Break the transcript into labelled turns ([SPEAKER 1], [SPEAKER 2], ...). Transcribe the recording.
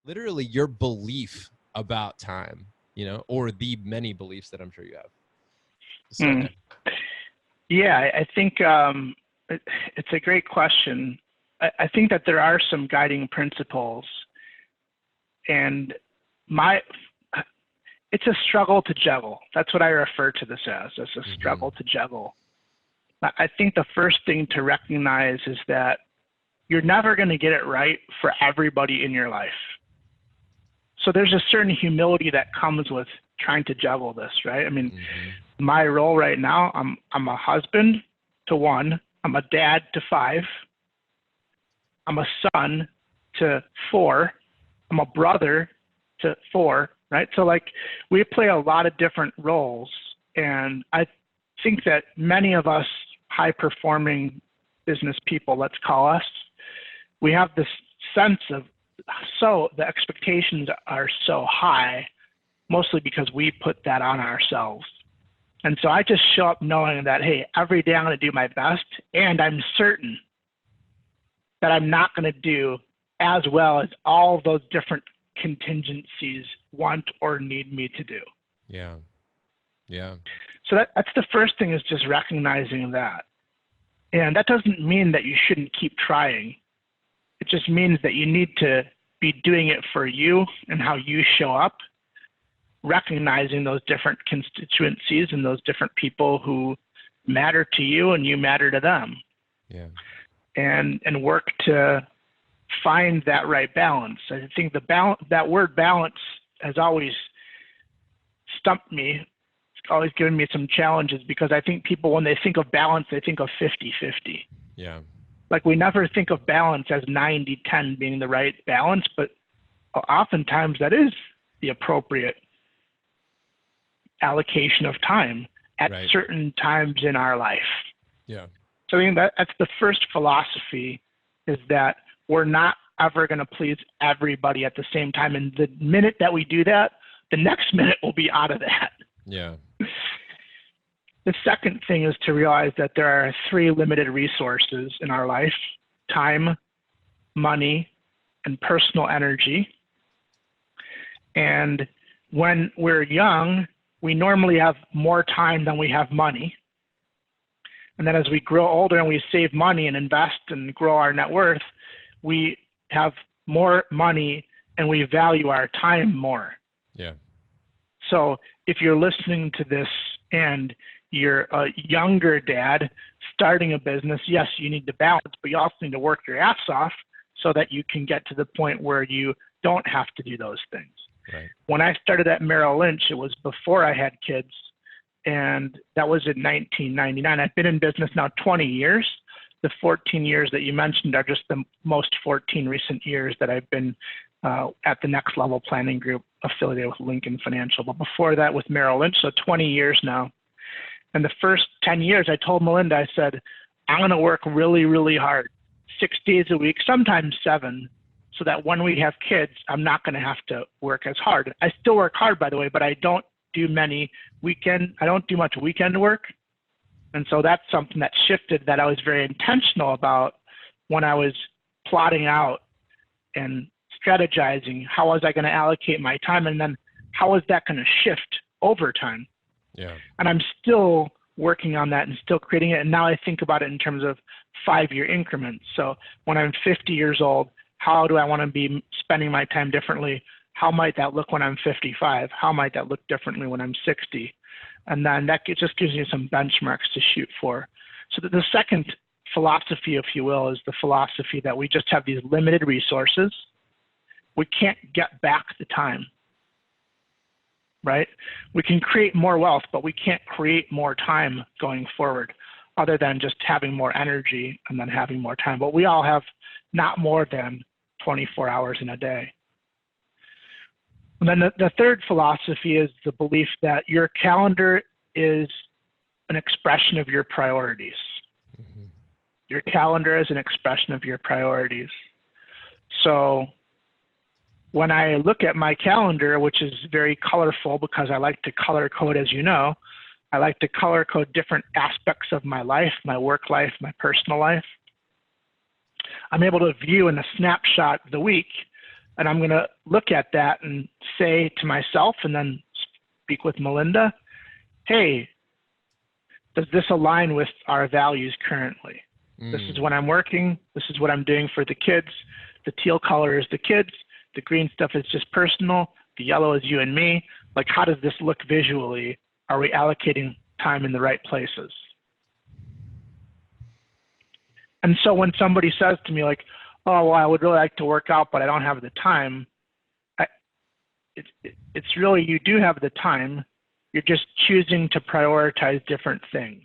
[SPEAKER 1] literally your belief about time, or the many beliefs that I'm sure you have. So,
[SPEAKER 2] Yeah, I think it's a great question. I think that there are some guiding principles, and it's a struggle to juggle. That's what I refer to this as a struggle to juggle. I think the first thing to recognize is that you're never going to get it right for everybody in your life. So there's a certain humility that comes with trying to juggle this, right? I mean, my role right now, I'm a husband to 1, I'm a dad to 5, I'm a son to 4, I'm a brother to 4, right? So like we play a lot of different roles, and I think that many of us high performing business people, let's call us, we have this sense of, so the expectations are so high, mostly because we put that on ourselves. And so I just show up knowing that, hey, every day I'm going to do my best, and I'm certain that I'm not going to do as well as all of those different contingencies want or need me to do.
[SPEAKER 1] Yeah. Yeah.
[SPEAKER 2] So that's the first thing, is just recognizing that. And that doesn't mean that you shouldn't keep trying. It just means that you need to be doing it for you and how you show up, recognizing those different constituencies and those different people who matter to you and you matter to them.
[SPEAKER 1] Yeah.
[SPEAKER 2] And work to find that right balance. I think that word balance has always stumped me. It's always given me some challenges, because I think people, when they think of balance, they think of 50-50.
[SPEAKER 1] Yeah.
[SPEAKER 2] Like we never think of balance as 90-10 being the right balance, but oftentimes that is the appropriate allocation of time at certain times in our life.
[SPEAKER 1] Yeah.
[SPEAKER 2] So I think that's the first philosophy, is that we're not ever going to please everybody at the same time. And the minute that we do that, the next minute we'll be out of that.
[SPEAKER 1] Yeah.
[SPEAKER 2] The second thing is to realize that there are 3 limited resources in our life: time, money, and personal energy. And when we're young, we normally have more time than we have money. And then as we grow older and we save money and invest and grow our net worth, we have more money and we value our time more.
[SPEAKER 1] Yeah.
[SPEAKER 2] So if you're listening to this and you're a younger dad starting a business, yes, you need to balance, but you also need to work your ass off so that you can get to the point where you don't have to do those things.
[SPEAKER 1] Right.
[SPEAKER 2] When I started at Merrill Lynch, it was before I had kids, and that was in 1999. I've been in business now 20 years. The 14 years that you mentioned are just the most 14 recent years that I've been at the Next Level Planning Group affiliated with Lincoln Financial. But before that with Merrill Lynch, so 20 years now. And the first 10 years, I told Melinda, I said, I'm going to work really, really hard, 6 days a week, sometimes 7, so that when we have kids, I'm not going to have to work as hard. I still work hard, by the way, but I don't do much weekend work. And so that's something that shifted, that I was very intentional about when I was plotting out and strategizing how was I going to allocate my time, and then how was that going to shift over time.
[SPEAKER 1] Yeah.
[SPEAKER 2] And I'm still working on that and still creating it. And now I think about it in terms of 5-year increments. So when I'm 50 years old, how do I want to be spending my time differently? How might that look when I'm 55? How might that look differently when I'm 60? And then that just gives you some benchmarks to shoot for. So the second philosophy, if you will, is the philosophy that we just have these limited resources. We can't get back the time, right? We can create more wealth, but we can't create more time going forward, other than just having more energy and then having more time. But we all have not more than 24 hours in a day. And then the third philosophy is the belief that your calendar is an expression of your priorities. Mm-hmm. Your calendar is an expression of your priorities. So when I look at my calendar, which is very colorful because I like to color code, as you know, I like to color code different aspects of my life, my work life, my personal life. I'm able to view in a snapshot of the week And I'm going to look at that and say to myself and then speak with Melinda, hey, does this align with our values currently? This is when I'm working. This is what I'm doing for the kids. The teal color is the kids. The green stuff is just personal. The yellow is you and me. Like, how does this look visually? Are we allocating time in the right places? And so when somebody says to me like, oh, well, I would really like to work out, but I don't have the time. It's really, you do have the time. You're just choosing to prioritize different things.